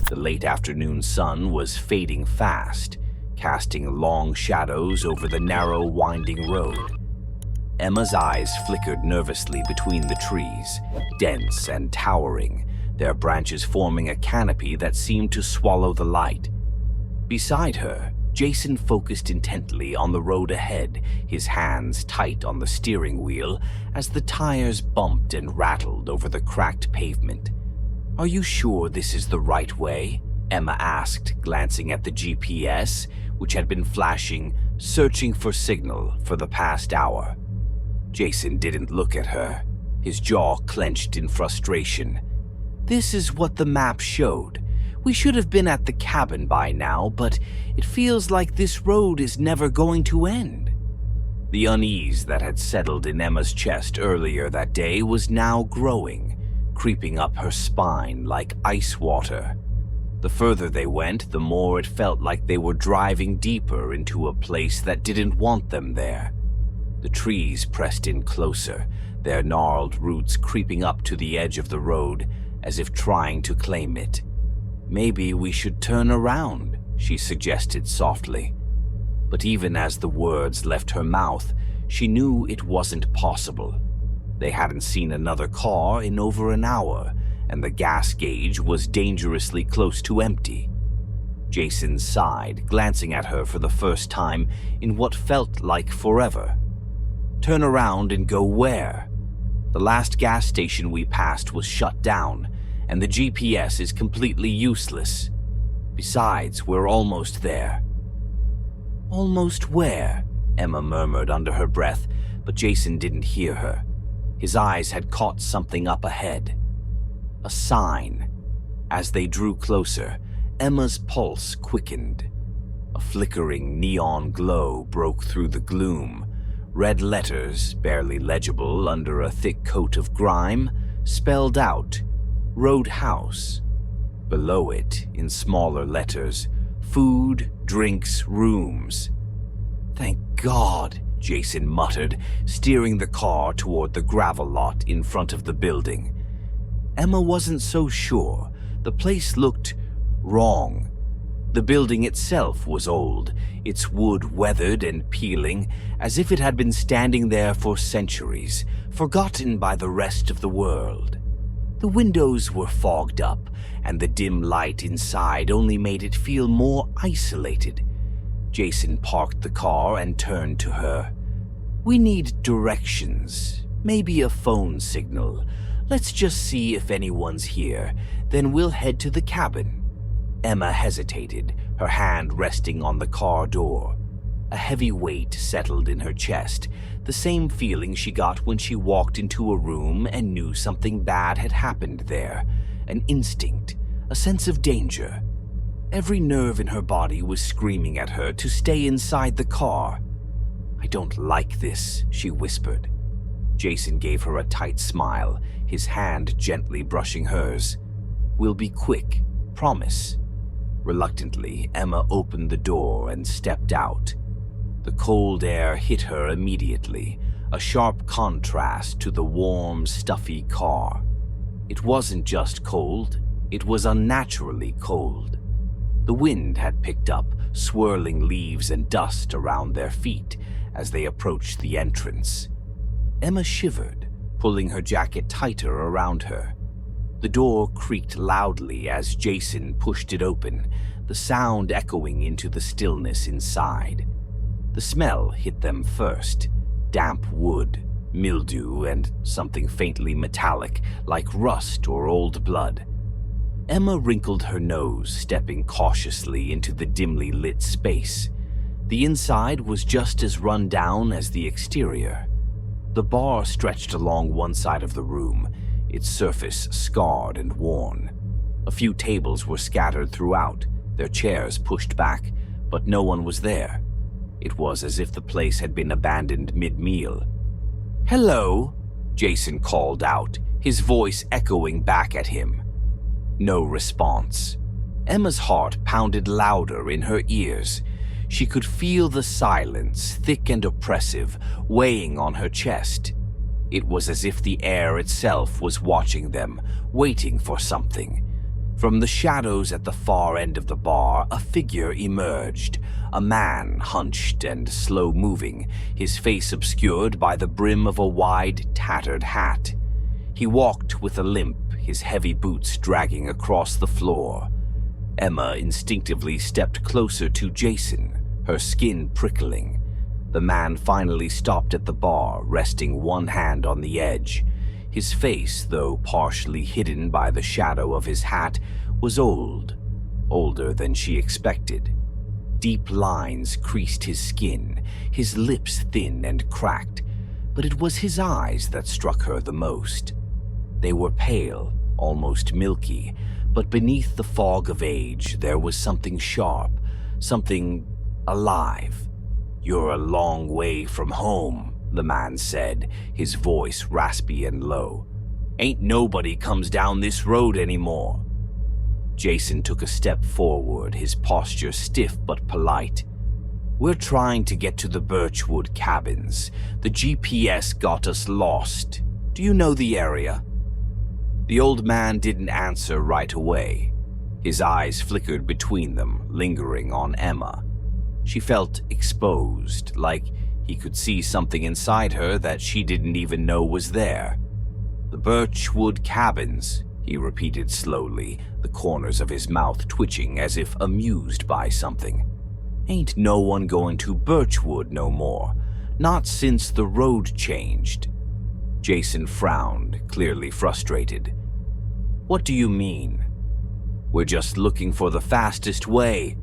The late afternoon sun was fading fast, casting long shadows over the narrow, winding road. Emma's eyes flickered nervously between the trees, dense and towering, their branches forming a canopy that seemed to swallow the light. Beside her, Jason focused intently on the road ahead, his hands tight on the steering wheel as the tires bumped and rattled over the cracked pavement. "Are you sure this is the right way?" Emma asked, glancing at the GPS, which had been flashing, searching for signal for the past hour. Jason didn't look at her, his jaw clenched in frustration. "This is what the map showed. We should have been at the cabin by now, but it feels like this road is never going to end." The unease that had settled in Emma's chest earlier that day was now growing, creeping up her spine like ice water. The further they went, the more it felt like they were driving deeper into a place that didn't want them there. The trees pressed in closer, their gnarled roots creeping up to the edge of the road, as if trying to claim it. "Maybe we should turn around," she suggested softly. But even as the words left her mouth, she knew it wasn't possible. They hadn't seen another car in over an hour, and the gas gauge was dangerously close to empty. Jason sighed, glancing at her for the first time in what felt like forever. "Turn around and go where? The last gas station we passed was shut down, and the GPS is completely useless. Besides, we're almost there." "Almost where?" Emma murmured under her breath, but Jason didn't hear her. His eyes had caught something up ahead. A sign. As they drew closer, Emma's pulse quickened. A flickering neon glow broke through the gloom. Red letters, barely legible under a thick coat of grime, spelled out Roadhouse. Below it, in smaller letters, food, drinks, rooms. "Thank God," Jason muttered, steering the car toward the gravel lot in front of the building. Emma wasn't so sure. The place looked wrong. The building itself was old, its wood weathered and peeling, as if it had been standing there for centuries, forgotten by the rest of the world. The windows were fogged up, and the dim light inside only made it feel more isolated. Jason parked the car and turned to her. "We need directions, maybe a phone signal. Let's just see if anyone's here, then we'll head to the cabin." Emma hesitated, her hand resting on the car door. A heavy weight settled in her chest, the same feeling she got when she walked into a room and knew something bad had happened there. An instinct, a sense of danger. Every nerve in her body was screaming at her to stay inside the car. "I don't like this," she whispered. Jason gave her a tight smile, his hand gently brushing hers. "We'll be quick, promise." Reluctantly, Emma opened the door and stepped out. The cold air hit her immediately, a sharp contrast to the warm, stuffy car. It wasn't just cold, it was unnaturally cold. The wind had picked up, swirling leaves and dust around their feet as they approached the entrance. Emma shivered, pulling her jacket tighter around her. The door creaked loudly as Jason pushed it open, the sound echoing into the stillness inside. The smell hit them first, damp wood, mildew, and something faintly metallic, like rust or old blood. Emma wrinkled her nose, stepping cautiously into the dimly lit space. The inside was just as run down as the exterior. The bar stretched along one side of the room, its surface scarred and worn. A few tables were scattered throughout, their chairs pushed back, but no one was there. It was as if the place had been abandoned mid-meal. "Hello," Jason called out, his voice echoing back at him. No response. Emma's heart pounded louder in her ears. She could feel the silence, thick and oppressive, weighing on her chest. It was as if the air itself was watching them, waiting for something. From the shadows at the far end of the bar, a figure emerged, a man hunched and slow-moving, his face obscured by the brim of a wide, tattered hat. He walked with a limp, his heavy boots dragging across the floor. Emma instinctively stepped closer to Jason, her skin prickling. The man finally stopped at the bar, resting one hand on the edge. His face, though partially hidden by the shadow of his hat, was old, older than she expected. Deep lines creased his skin, his lips thin and cracked, but it was his eyes that struck her the most. They were pale, almost milky, but beneath the fog of age there was something sharp, something alive. "You're a long way from home," the man said, his voice raspy and low. "Ain't nobody comes down this road anymore." Jason took a step forward, his posture stiff but polite. "We're trying to get to the Birchwood cabins. The GPS got us lost. Do you know the area?" The old man didn't answer right away. His eyes flickered between them, lingering on Emma. She felt exposed, like he could see something inside her that she didn't even know was there. "The Birchwood cabins," he repeated slowly, the corners of his mouth twitching as if amused by something. "Ain't no one going to Birchwood no more, not since the road changed." Jason frowned, clearly frustrated. "What do you mean?" "We're just looking for the fastest way."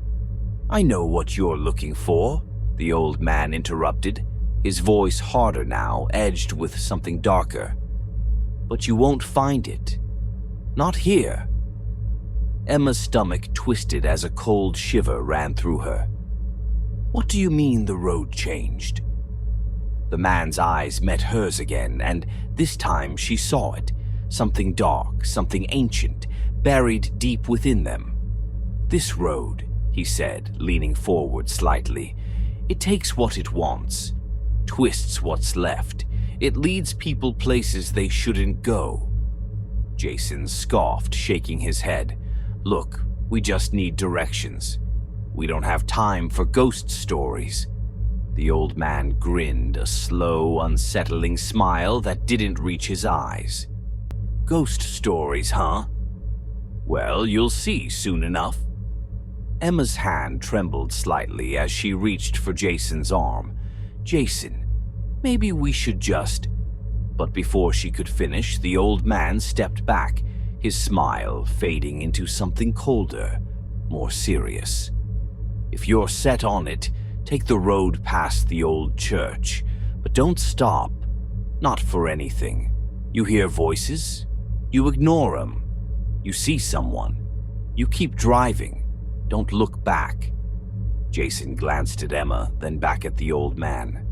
"I know what you're looking for," the old man interrupted, his voice harder now, edged with something darker. "But you won't find it. Not here." Emma's stomach twisted as a cold shiver ran through her. "What do you mean the road changed?" The man's eyes met hers again, and this time she saw it. Something dark, something ancient, buried deep within them. "This road," he said, leaning forward slightly, "it takes what it wants, twists what's left. It leads people places they shouldn't go." Jason scoffed, shaking his head. "Look, we just need directions. We don't have time for ghost stories." The old man grinned, a slow, unsettling smile that didn't reach his eyes. "Ghost stories, huh? Well, you'll see soon enough." Emma's hand trembled slightly as she reached for Jason's arm. "Jason, maybe we should just—" But before she could finish, the old man stepped back, his smile fading into something colder, more serious. "If you're set on it, take the road past the old church, but don't stop. Not for anything. You hear voices? You ignore them. You see someone? You keep driving. Don't look back." Jason glanced at Emma, then back at the old man.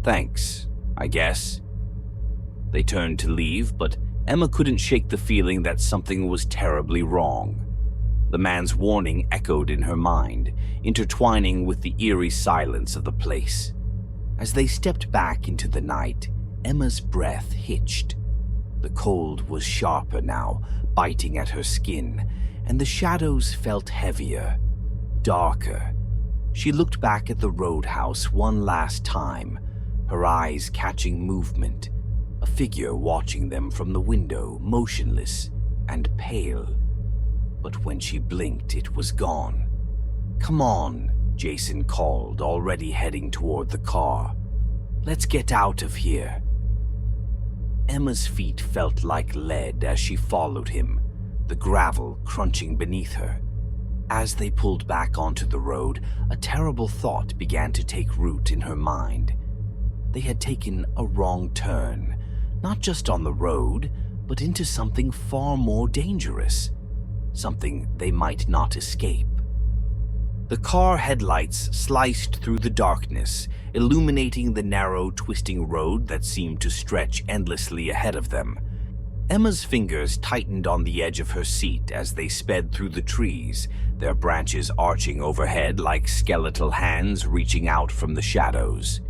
"Thanks, I guess." They turned to leave, but Emma couldn't shake the feeling that something was terribly wrong. The man's warning echoed in her mind, intertwining with the eerie silence of the place. As they stepped back into the night, Emma's breath hitched. The cold was sharper now, biting at her skin, and the shadows felt heavier, darker. She looked back at the roadhouse one last time, her eyes catching movement, a figure watching them from the window, motionless and pale. But when she blinked, it was gone. "Come on," Jason called, already heading toward the car. "Let's get out of here." Emma's feet felt like lead as she followed him, the gravel crunching beneath her. As they pulled back onto the road, a terrible thought began to take root in her mind. They had taken a wrong turn, not just on the road, but into something far more dangerous, something they might not escape. The car headlights sliced through the darkness, illuminating the narrow, twisting road that seemed to stretch endlessly ahead of them. Emma's fingers tightened on the edge of her seat as they sped through the trees, their branches arching overhead like skeletal hands reaching out from the shadows.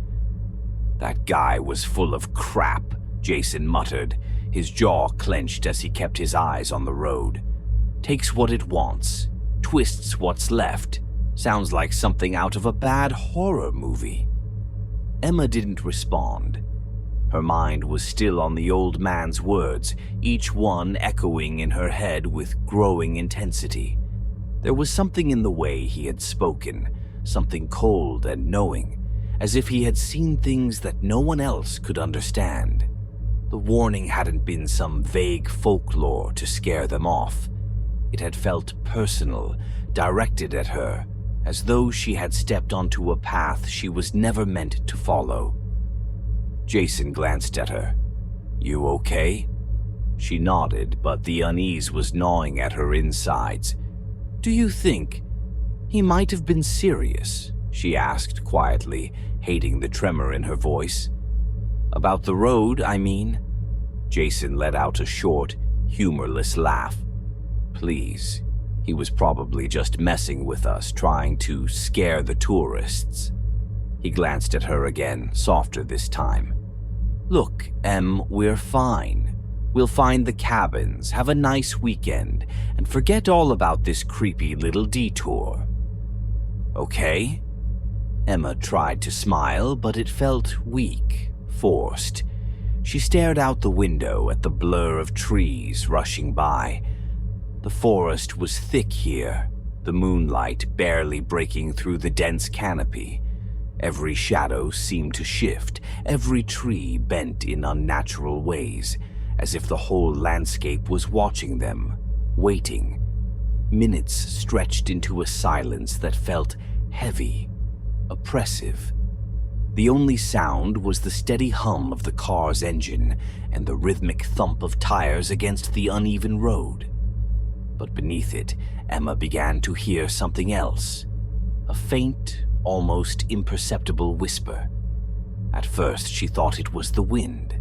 "That guy was full of crap," Jason muttered, his jaw clenched as he kept his eyes on the road. Takes what it wants, twists what's left. Sounds like something out of a bad horror movie. Emma didn't respond. Her mind was still on the old man's words, each one echoing in her head with growing intensity. There was something in the way he had spoken, something cold and knowing, as if he had seen things that no one else could understand. The warning hadn't been some vague folklore to scare them off. It had felt personal, directed at her, as though she had stepped onto a path she was never meant to follow. Jason glanced at her. "You okay?" She nodded, but the unease was gnawing at her insides. "Do you think he might have been serious?" she asked quietly, hating the tremor in her voice. "About the road, I mean." Jason let out a short, humorless laugh. "Please. He was probably just messing with us, trying to scare the tourists." He glanced at her again, softer this time. "Look, Em, we're fine. We'll find the cabins, have a nice weekend, and forget all about this creepy little detour. Okay?" Emma tried to smile, but it felt weak, forced. She stared out the window at the blur of trees rushing by. The forest was thick here, the moonlight barely breaking through the dense canopy. Every shadow seemed to shift, every tree bent in unnatural ways, as if the whole landscape was watching them, waiting. Minutes stretched into a silence that felt heavy, oppressive. The only sound was the steady hum of the car's engine and the rhythmic thump of tires against the uneven road. But beneath it, Emma began to hear something else, a faint, almost imperceptible whisper. At first, she thought it was the wind.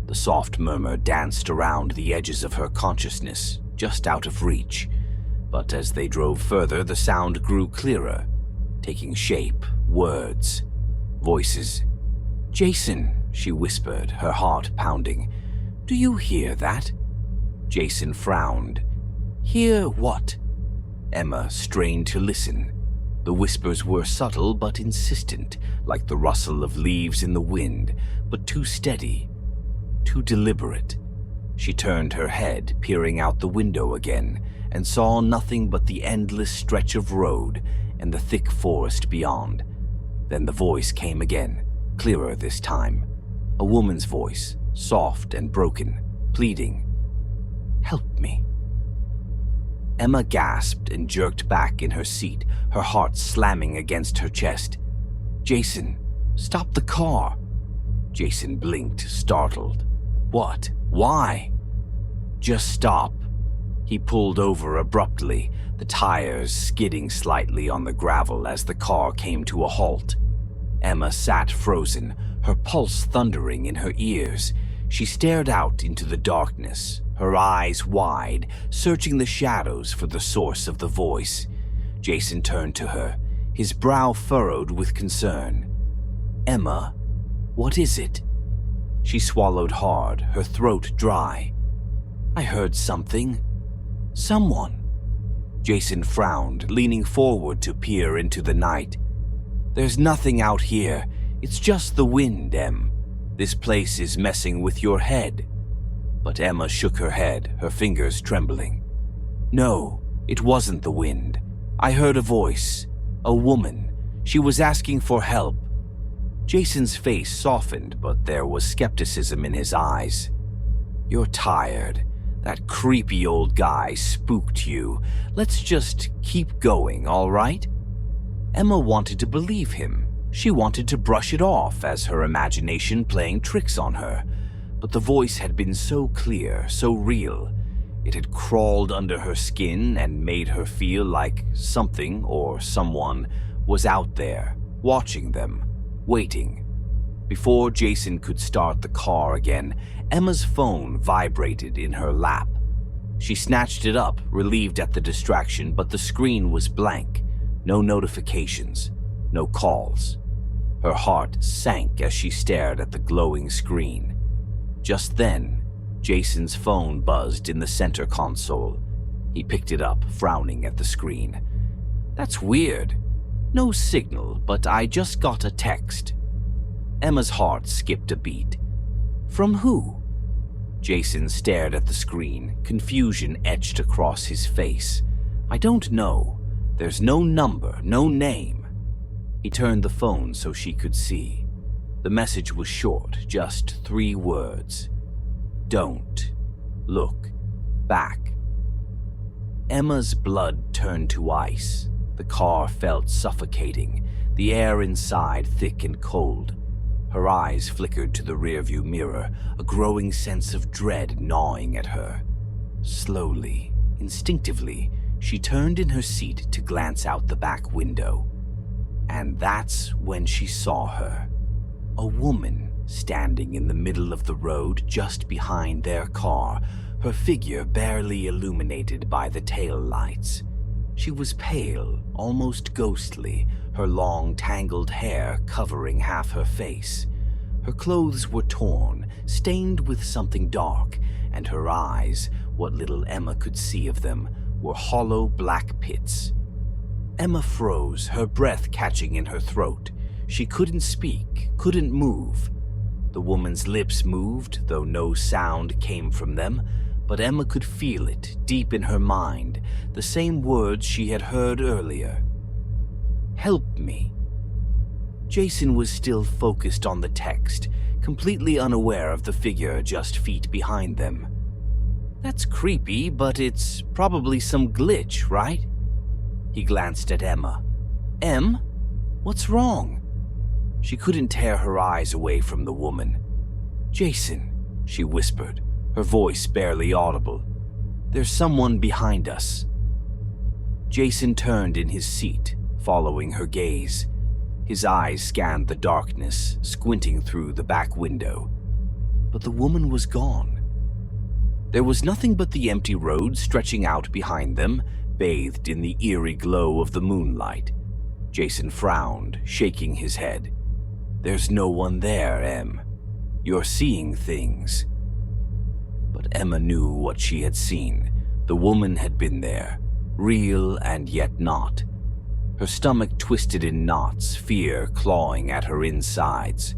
The soft murmur danced around the edges of her consciousness, just out of reach. But as they drove further, the sound grew clearer, taking shape, words, voices. "Jason," she whispered, her heart pounding. "Do you hear that?" Jason frowned. "Hear what?" Emma strained to listen. The whispers were subtle but insistent, like the rustle of leaves in the wind, but too steady, too deliberate. She turned her head, peering out the window again, and saw nothing but the endless stretch of road and the thick forest beyond. Then the voice came again, clearer this time. A woman's voice, soft and broken, pleading. "Help me." Emma gasped and jerked back in her seat, her heart slamming against her chest. "Jason, stop the car." Jason blinked, startled. "What? Why?" "Just stop." He pulled over abruptly, the tires skidding slightly on the gravel as the car came to a halt. Emma sat frozen, her pulse thundering in her ears. She stared out into the darkness, her eyes wide, searching the shadows for the source of the voice. Jason turned to her, his brow furrowed with concern. "Emma, what is it?" She swallowed hard, her throat dry. "I heard something. Someone." Jason frowned, leaning forward to peer into the night. "There's nothing out here. It's just the wind, Em. This place is messing with your head." But Emma shook her head, her fingers trembling. "No, it wasn't the wind. I heard a voice. A woman. She was asking for help." Jason's face softened, but there was skepticism in his eyes. "You're tired. That creepy old guy spooked you. Let's just keep going, all right?" Emma wanted to believe him. She wanted to brush it off as her imagination playing tricks on her. But the voice had been so clear, so real. It had crawled under her skin and made her feel like something or someone was out there, watching them, waiting. Before Jason could start the car again, Emma's phone vibrated in her lap. She snatched it up, relieved at the distraction, but the screen was blank. No notifications, no calls. Her heart sank as she stared at the glowing screen. Just then, Jason's phone buzzed in the center console. He picked it up, frowning at the screen. That's weird. No signal, but I just got a text. Emma's heart skipped a beat. From who? Jason stared at the screen, confusion etched across his face. I don't know. There's no number, no name. He turned the phone so she could see. The message was short, just 3 words. Don't look back. Emma's blood turned to ice. The car felt suffocating, the air inside thick and cold. Her eyes flickered to the rearview mirror, a growing sense of dread gnawing at her. Slowly, instinctively, she turned in her seat to glance out the back window. And that's when she saw her. A woman standing in the middle of the road just behind their car, her figure barely illuminated by the tail lights. She was pale, almost ghostly, her long, tangled hair covering half her face. Her clothes were torn, stained with something dark, and her eyes, what little Emma could see of them, were hollow black pits. Emma froze, her breath catching in her throat. She couldn't speak, couldn't move. The woman's lips moved, though no sound came from them, but Emma could feel it deep in her mind, the same words she had heard earlier. Help me. Jason was still focused on the text, completely unaware of the figure just feet behind them. That's creepy, but it's probably some glitch, right? He glanced at Emma. Em? What's wrong? She couldn't tear her eyes away from the woman. Jason, she whispered, her voice barely audible. There's someone behind us. Jason turned in his seat, following her gaze. His eyes scanned the darkness, squinting through the back window. But the woman was gone. There was nothing but the empty road stretching out behind them, bathed in the eerie glow of the moonlight. Jason frowned, shaking his head. There's no one there, Em. You're seeing things. But Emma knew what she had seen. The woman had been there, real and yet not. Her stomach twisted in knots, fear clawing at her insides.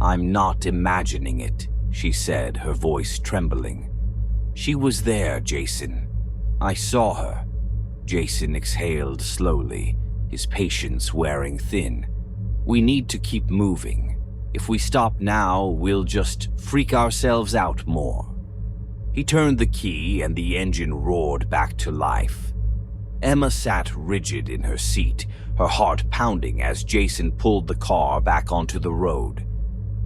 I'm not imagining it, she said, her voice trembling. She was there, Jason. I saw her. Jason exhaled slowly, his patience wearing thin. We need to keep moving. If we stop now, we'll just freak ourselves out more. He turned the key and the engine roared back to life. Emma sat rigid in her seat, her heart pounding as Jason pulled the car back onto the road.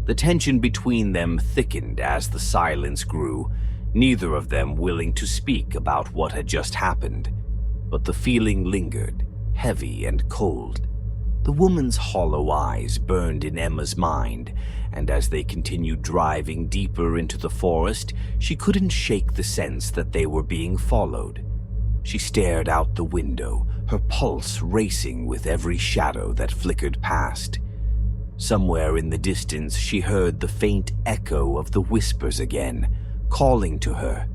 The tension between them thickened as the silence grew, neither of them willing to speak about what had just happened. But the feeling lingered, heavy and cold. The woman's hollow eyes burned in Emma's mind, and as they continued driving deeper into the forest, she couldn't shake the sense that they were being followed. She stared out the window, her pulse racing with every shadow that flickered past. Somewhere in the distance, she heard the faint echo of the whispers again, calling to her.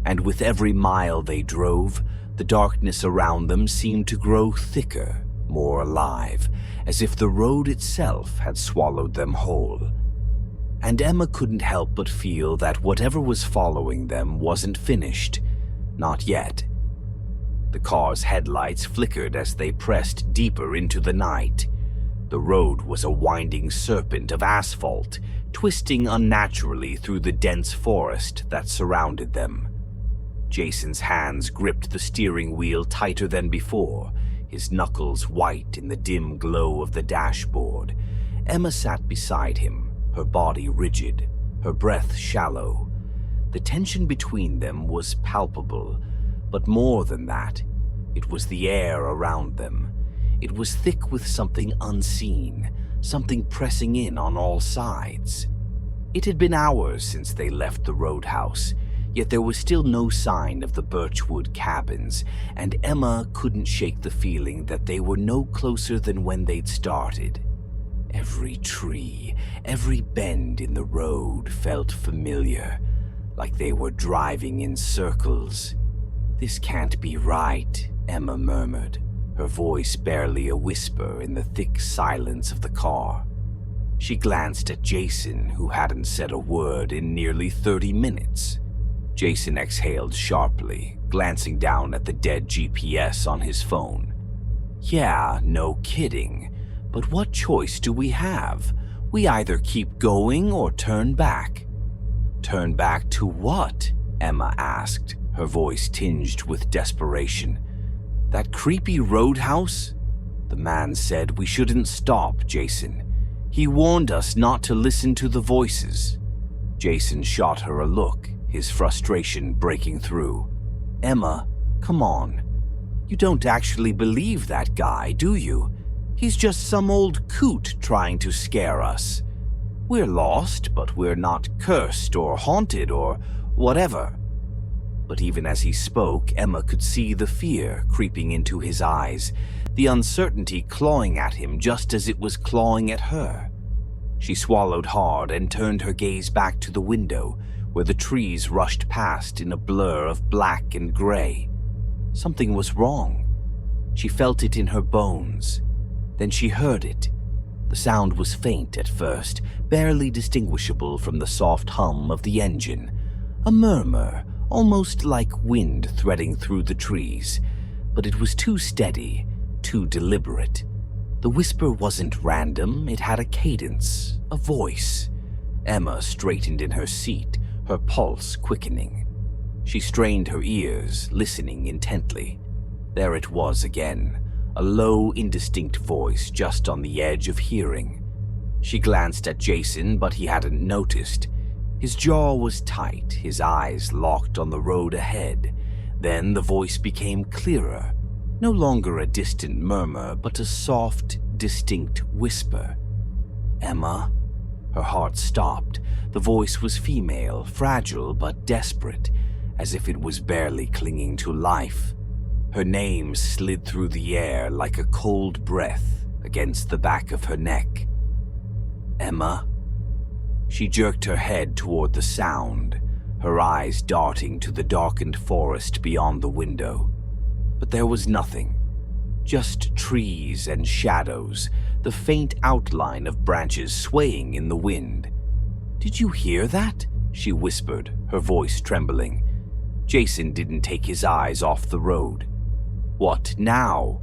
And with every mile they drove, the darkness around them seemed to grow thicker, more alive, as if the road itself had swallowed them whole. And Emma couldn't help but feel that whatever was following them wasn't finished. Not yet. The car's headlights flickered as they pressed deeper into the night. The road was a winding serpent of asphalt, twisting unnaturally through the dense forest that surrounded them. Jason's hands gripped the steering wheel tighter than before, his knuckles white in the dim glow of the dashboard. Emma sat beside him, her body rigid, her breath shallow. The tension between them was palpable, but more than that, it was the air around them. It was thick with something unseen, something pressing in on all sides. It had been hours since they left the roadhouse, yet there was still no sign of the birchwood cabins, and Emma couldn't shake the feeling that they were no closer than when they'd started. Every tree, every bend in the road felt familiar, like they were driving in circles. "This can't be right," Emma murmured, her voice barely a whisper in the thick silence of the car. She glanced at Jason, who hadn't said a word in nearly 30 minutes. Jason exhaled sharply, glancing down at the dead GPS on his phone. "Yeah, no kidding. But what choice do we have? We either keep going or turn back." "Turn back to what?" Emma asked, her voice tinged with desperation. "That creepy roadhouse?" "The man said we shouldn't stop, Jason. He warned us not to listen to the voices." Jason shot her a look, his frustration breaking through. "Emma, come on. You don't actually believe that guy, do you? He's just some old coot trying to scare us. We're lost, but we're not cursed or haunted or whatever." But even as he spoke, Emma could see the fear creeping into his eyes, the uncertainty clawing at him just as it was clawing at her. She swallowed hard and turned her gaze back to the window, where the trees rushed past in a blur of black and gray. Something was wrong. She felt it in her bones. Then she heard it. The sound was faint at first, barely distinguishable from the soft hum of the engine. A murmur, almost like wind threading through the trees, but it was too steady, too deliberate. The whisper wasn't random, it had a cadence, a voice. Emma straightened in her seat, her pulse quickening. She strained her ears, listening intently. There it was again, a low, indistinct voice just on the edge of hearing. She glanced at Jason, but he hadn't noticed. His jaw was tight, his eyes locked on the road ahead. Then the voice became clearer, no longer a distant murmur, but a soft, distinct whisper. "Emma?" Her heart stopped. The voice was female, fragile but desperate, as if it was barely clinging to life. Her name slid through the air like a cold breath against the back of her neck. "Emma?" She jerked her head toward the sound, her eyes darting to the darkened forest beyond the window. But there was nothing. Just trees and shadows, the faint outline of branches swaying in the wind. "Did you hear that?" she whispered, her voice trembling. Jason didn't take his eyes off the road. "What now?"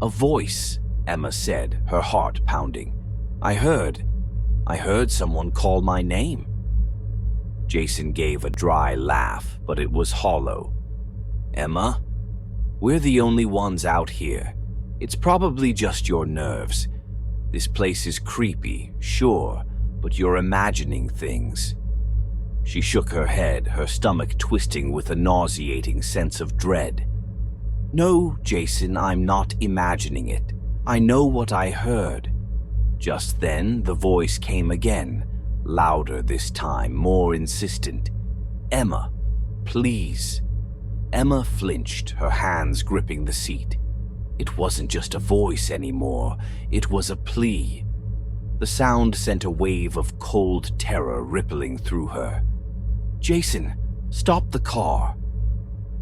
"A voice," Emma said, her heart pounding. I heard someone call my name." Jason gave a dry laugh, but it was hollow. "Emma? We're the only ones out here. It's probably just your nerves. This place is creepy, sure, but you're imagining things." She shook her head, her stomach twisting with a nauseating sense of dread. "No, Jason, I'm not imagining it. I know what I heard." Just then, the voice came again, louder this time, more insistent. "Emma, please." Emma flinched, her hands gripping the seat. It wasn't just a voice anymore, it was a plea. The sound sent a wave of cold terror rippling through her. "Jason, stop the car."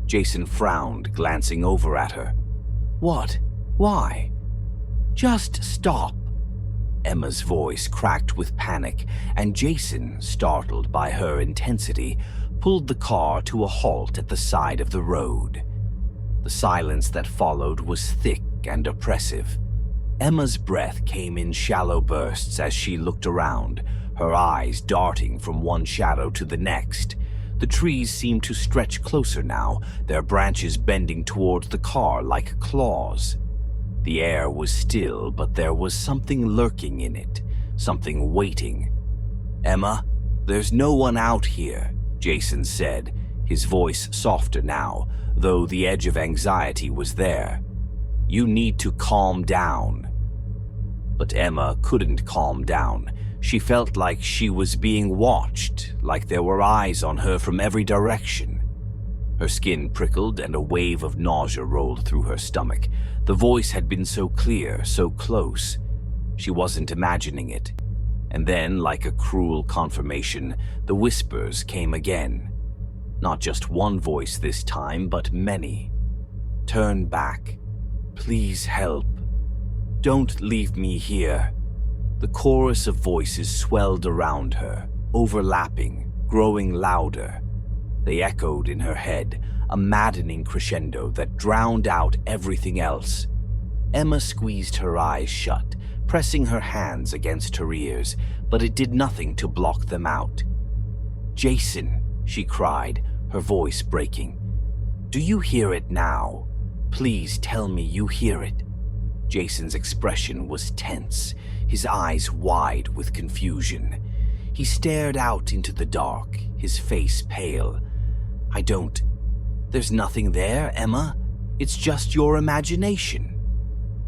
Jason frowned, glancing over at her. "What? Why?" "Just stop." Emma's voice cracked with panic, and Jason, startled by her intensity, pulled the car to a halt at the side of the road. The silence that followed was thick and oppressive. Emma's breath came in shallow bursts as she looked around, her eyes darting from one shadow to the next. The trees seemed to stretch closer now, their branches bending towards the car like claws. The air was still, but there was something lurking in it, something waiting. "Emma, there's no one out here," Jason said, his voice softer now, though the edge of anxiety was there. "You need to calm down." But Emma couldn't calm down. She felt like she was being watched, like there were eyes on her from every direction. Her skin prickled and a wave of nausea rolled through her stomach. The voice had been so clear, so close. She wasn't imagining it. And then, like a cruel confirmation, the whispers came again. Not just one voice this time, but many. "Turn back. Please help. Don't leave me here." The chorus of voices swelled around her, overlapping, growing louder. They echoed in her head, a maddening crescendo that drowned out everything else. Emma squeezed her eyes shut, pressing her hands against her ears, but it did nothing to block them out. "Jason," she cried, her voice breaking. "Do you hear it now? Please tell me you hear it." Jason's expression was tense, his eyes wide with confusion. He stared out into the dark, his face pale. "I don't. There's nothing there, Emma. It's just your imagination."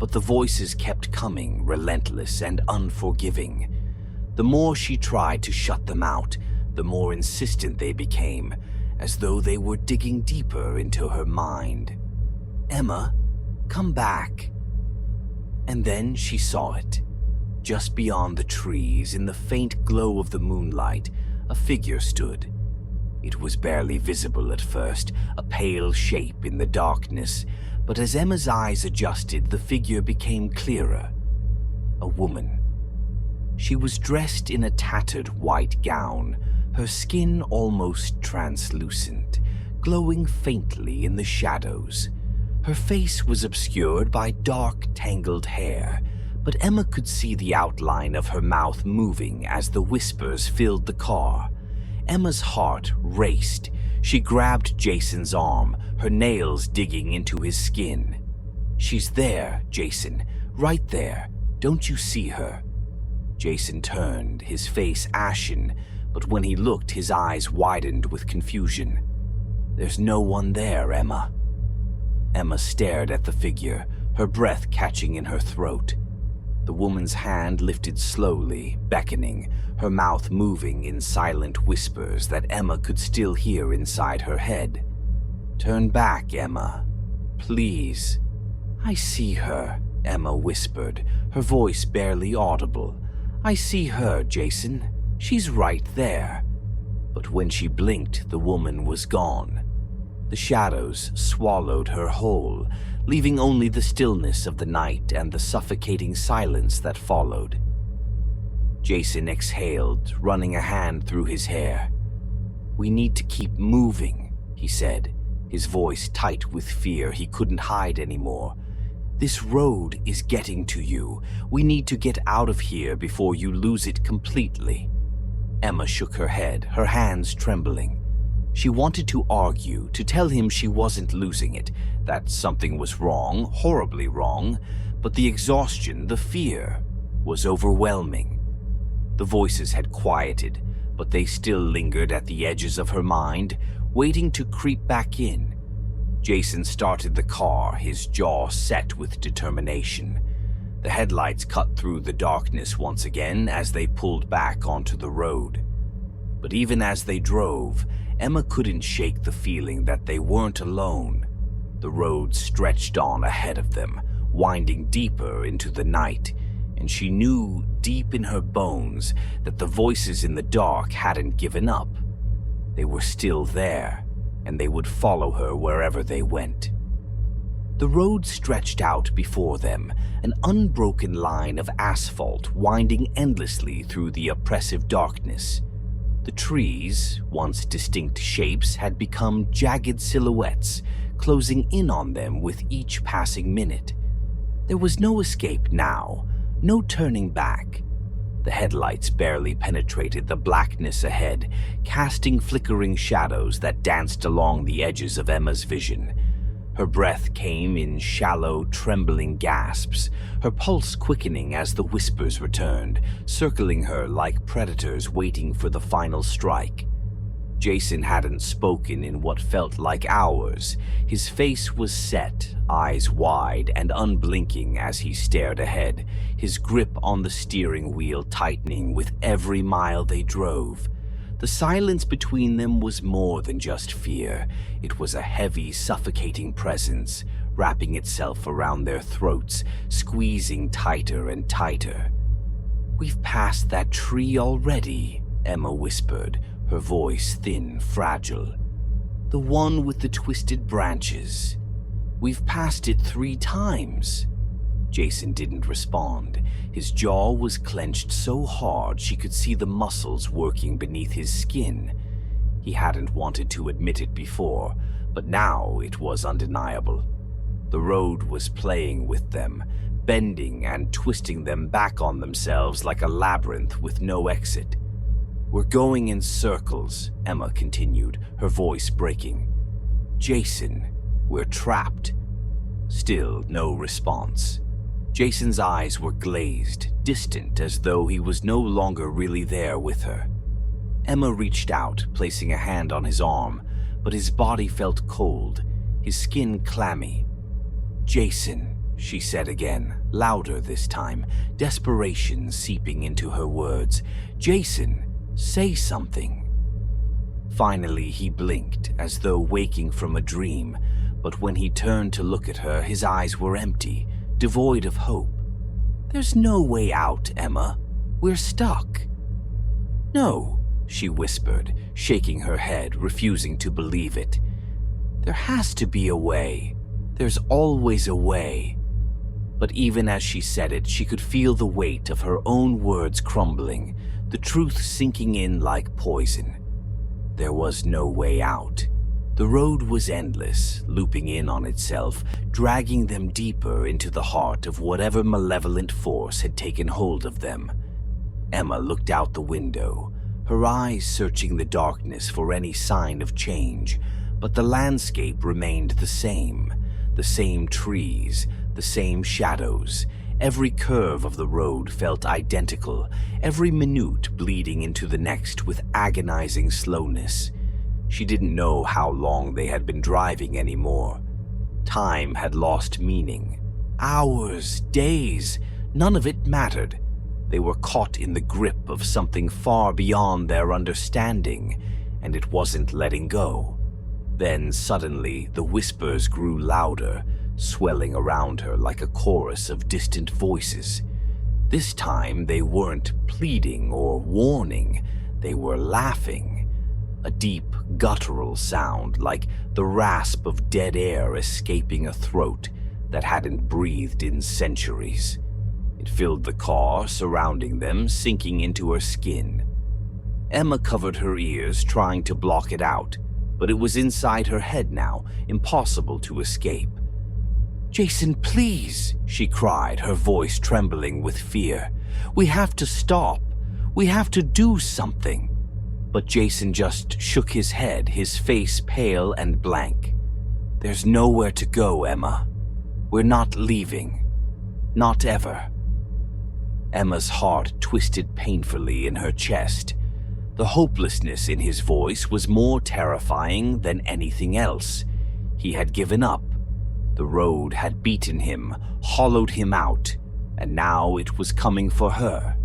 But the voices kept coming, relentless and unforgiving. The more she tried to shut them out, the more insistent they became, as though they were digging deeper into her mind. "Emma, come back." And then she saw it. Just beyond the trees, in the faint glow of the moonlight, a figure stood. It was barely visible at first, a pale shape in the darkness, but as Emma's eyes adjusted, the figure became clearer. A woman. She was dressed in a tattered white gown, her skin almost translucent, glowing faintly in the shadows. Her face was obscured by dark, tangled hair, but Emma could see the outline of her mouth moving as the whispers filled the car. Emma's heart raced. She grabbed Jason's arm, her nails digging into his skin. "She's there, Jason, right there. Don't you see her?" Jason turned, his face ashen, but when he looked, his eyes widened with confusion. "There's no one there, Emma." Emma stared at the figure, her breath catching in her throat. The woman's hand lifted slowly, beckoning, her mouth moving in silent whispers that Emma could still hear inside her head. "Turn back, Emma. Please." "I see her," Emma whispered, her voice barely audible. "I see her, Jason. She's right there." But when she blinked, the woman was gone. The shadows swallowed her whole, leaving only the stillness of the night and the suffocating silence that followed. Jason exhaled, running a hand through his hair. "We need to keep moving," he said, his voice tight with fear he couldn't hide anymore. "This road is getting to you. We need to get out of here before you lose it completely." Emma shook her head, her hands trembling. She wanted to argue, to tell him she wasn't losing it, that something was wrong, horribly wrong, but the exhaustion, the fear, was overwhelming. The voices had quieted, but they still lingered at the edges of her mind, waiting to creep back in. Jason started the car, his jaw set with determination. The headlights cut through the darkness once again as they pulled back onto the road. But even as they drove, Emma couldn't shake the feeling that they weren't alone. The road stretched on ahead of them, winding deeper into the night, and she knew deep in her bones that the voices in the dark hadn't given up. They were still there, and they would follow her wherever they went. The road stretched out before them, an unbroken line of asphalt winding endlessly through the oppressive darkness. The trees, once distinct shapes, had become jagged silhouettes, closing in on them with each passing minute. There was no escape now, no turning back. The headlights barely penetrated the blackness ahead, casting flickering shadows that danced along the edges of Emma's vision. Her breath came in shallow, trembling gasps, her pulse quickening as the whispers returned, circling her like predators waiting for the final strike. Jason hadn't spoken in what felt like hours. His face was set, eyes wide and unblinking as he stared ahead, his grip on the steering wheel tightening with every mile they drove. The silence between them was more than just fear. It was a heavy, suffocating presence, wrapping itself around their throats, squeezing tighter and tighter. "We've passed that tree already," Emma whispered, her voice thin, fragile. The one with the twisted branches. We've passed it 3 times. Jason didn't respond. His jaw was clenched so hard she could see the muscles working beneath his skin. He hadn't wanted to admit it before, but now it was undeniable. The road was playing with them, bending and twisting them back on themselves like a labyrinth with no exit. "We're going in circles," Emma continued, her voice breaking. "Jason, we're trapped." Still no response. Jason's eyes were glazed, distant, as though he was no longer really there with her. Emma reached out, placing a hand on his arm, but his body felt cold, his skin clammy. "Jason," she said again, louder this time, desperation seeping into her words. "Jason, say something." Finally, he blinked, as though waking from a dream, but when he turned to look at her, his eyes were empty, devoid of hope. "There's no way out, Emma. We're stuck." "No," she whispered, shaking her head, refusing to believe it. "There has to be a way. There's always a way." But even as she said it, she could feel the weight of her own words crumbling, the truth sinking in like poison. There was no way out. The road was endless, looping in on itself, dragging them deeper into the heart of whatever malevolent force had taken hold of them. Emma looked out the window, her eyes searching the darkness for any sign of change, but the landscape remained the same trees, the same shadows. Every curve of the road felt identical, every minute bleeding into the next with agonizing slowness. She didn't know how long they had been driving anymore. Time had lost meaning. Hours, days, none of it mattered. They were caught in the grip of something far beyond their understanding, and it wasn't letting go. Then suddenly the whispers grew louder, swelling around her like a chorus of distant voices. This time they weren't pleading or warning, they were laughing. A deep, guttural sound, like the rasp of dead air escaping a throat that hadn't breathed in centuries. It filled the car surrounding them, sinking into her skin. Emma covered her ears, trying to block it out, but it was inside her head now, impossible to escape. "Jason, please," she cried, her voice trembling with fear. "We have to stop. We have to do something." But Jason just shook his head, his face pale and blank. "There's nowhere to go, Emma. We're not leaving. Not ever." Emma's heart twisted painfully in her chest. The hopelessness in his voice was more terrifying than anything else. He had given up. The road had beaten him, hollowed him out, and now it was coming for her.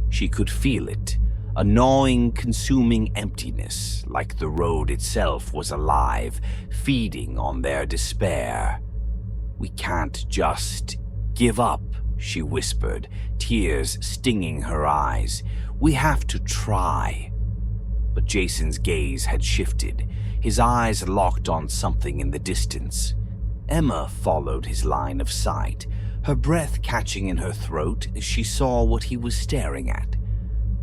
She could feel it. A gnawing, consuming emptiness, like the road itself was alive, feeding on their despair. "We can't just give up," she whispered, tears stinging her eyes. "We have to try." But Jason's gaze had shifted, his eyes locked on something in the distance. Emma followed his line of sight, her breath catching in her throat as she saw what he was staring at.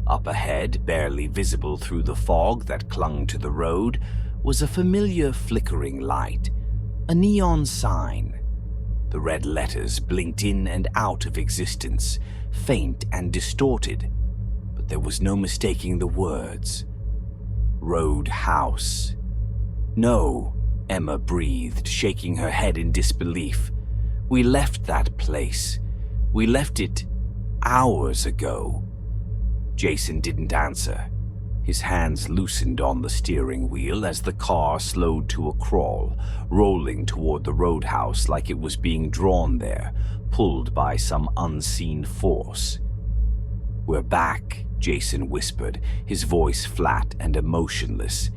Up ahead, barely visible through the fog that clung to the road, was a familiar flickering light, a neon sign. The red letters blinked in and out of existence, faint and distorted, but there was no mistaking the words. Roadhouse. "No," Emma breathed, shaking her head in disbelief. "We left that place. We left it hours ago." Jason didn't answer. His hands loosened on the steering wheel as the car slowed to a crawl, rolling toward the roadhouse like it was being drawn there, pulled by some unseen force. "We're back," Jason whispered, his voice flat and emotionless.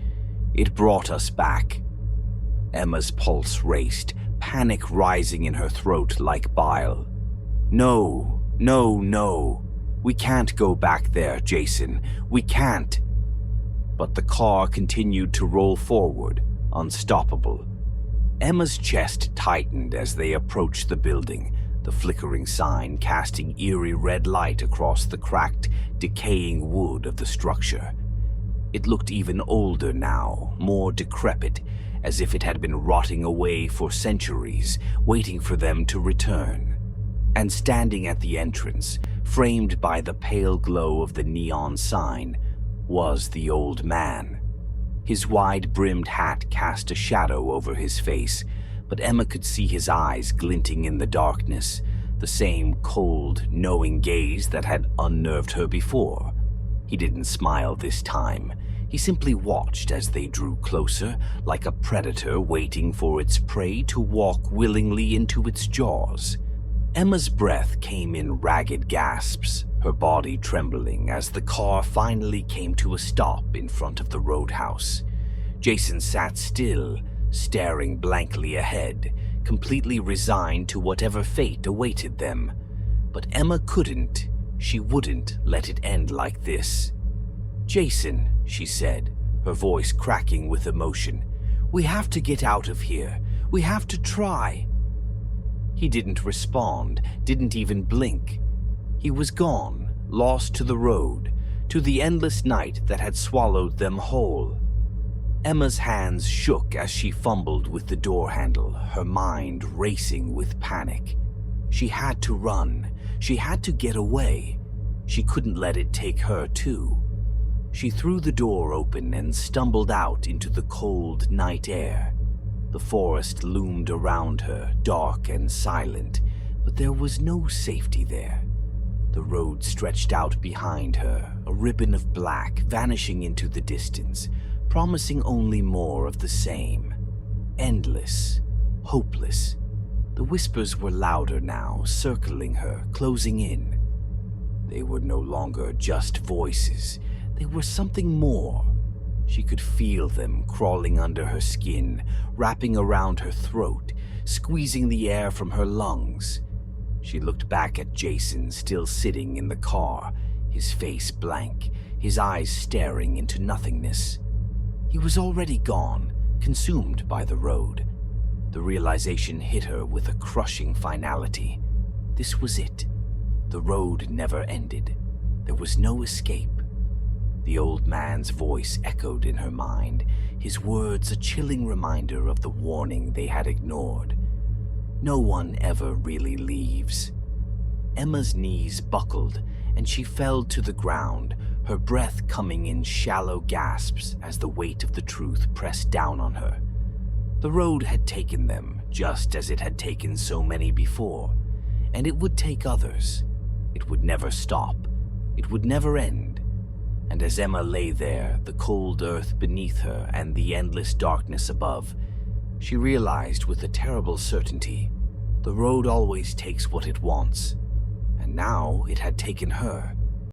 "It brought us back." Emma's pulse raced, panic rising in her throat like bile. "No, no, no. We can't go back there, Jason. We can't." But the car continued to roll forward, unstoppable. Emma's chest tightened as they approached the building, the flickering sign casting eerie red light across the cracked, decaying wood of the structure. It looked even older now, more decrepit, as if it had been rotting away for centuries, waiting for them to return. And standing at the entrance, framed by the pale glow of the neon sign, was the old man. His wide-brimmed hat cast a shadow over his face, but Emma could see his eyes glinting in the darkness, the same cold, knowing gaze that had unnerved her before. He didn't smile this time. He simply watched as they drew closer, like a predator waiting for its prey to walk willingly into its jaws. Emma's breath came in ragged gasps, her body trembling as the car finally came to a stop in front of the roadhouse. Jason sat still, staring blankly ahead, completely resigned to whatever fate awaited them. But Emma couldn't, she wouldn't let it end like this. "Jason," she said, her voice cracking with emotion, "we have to get out of here. We have to try." He didn't respond, didn't even blink. He was gone, lost to the road, to the endless night that had swallowed them whole. Emma's hands shook as she fumbled with the door handle, her mind racing with panic. She had to run. She had to get away. She couldn't let it take her too. She threw the door open and stumbled out into the cold night air. The forest loomed around her, dark and silent, but there was no safety there. The road stretched out behind her, a ribbon of black vanishing into the distance, promising only more of the same. Endless, hopeless. The whispers were louder now, circling her, closing in. They were no longer just voices. They were something more. She could feel them crawling under her skin, wrapping around her throat, squeezing the air from her lungs. She looked back at Jason, still sitting in the car, his face blank, his eyes staring into nothingness. He was already gone, consumed by the road. The realization hit her with a crushing finality. This was it. The road never ended. There was no escape. The old man's voice echoed in her mind, his words a chilling reminder of the warning they had ignored. No one ever really leaves. Emma's knees buckled, and she fell to the ground, her breath coming in shallow gasps as the weight of the truth pressed down on her. The road had taken them, just as it had taken so many before, and it would take others. It would never stop. It would never end. And as Emma lay there, the cold earth beneath her and the endless darkness above, she realized with a terrible certainty, the road always takes what it wants. And now it had taken her.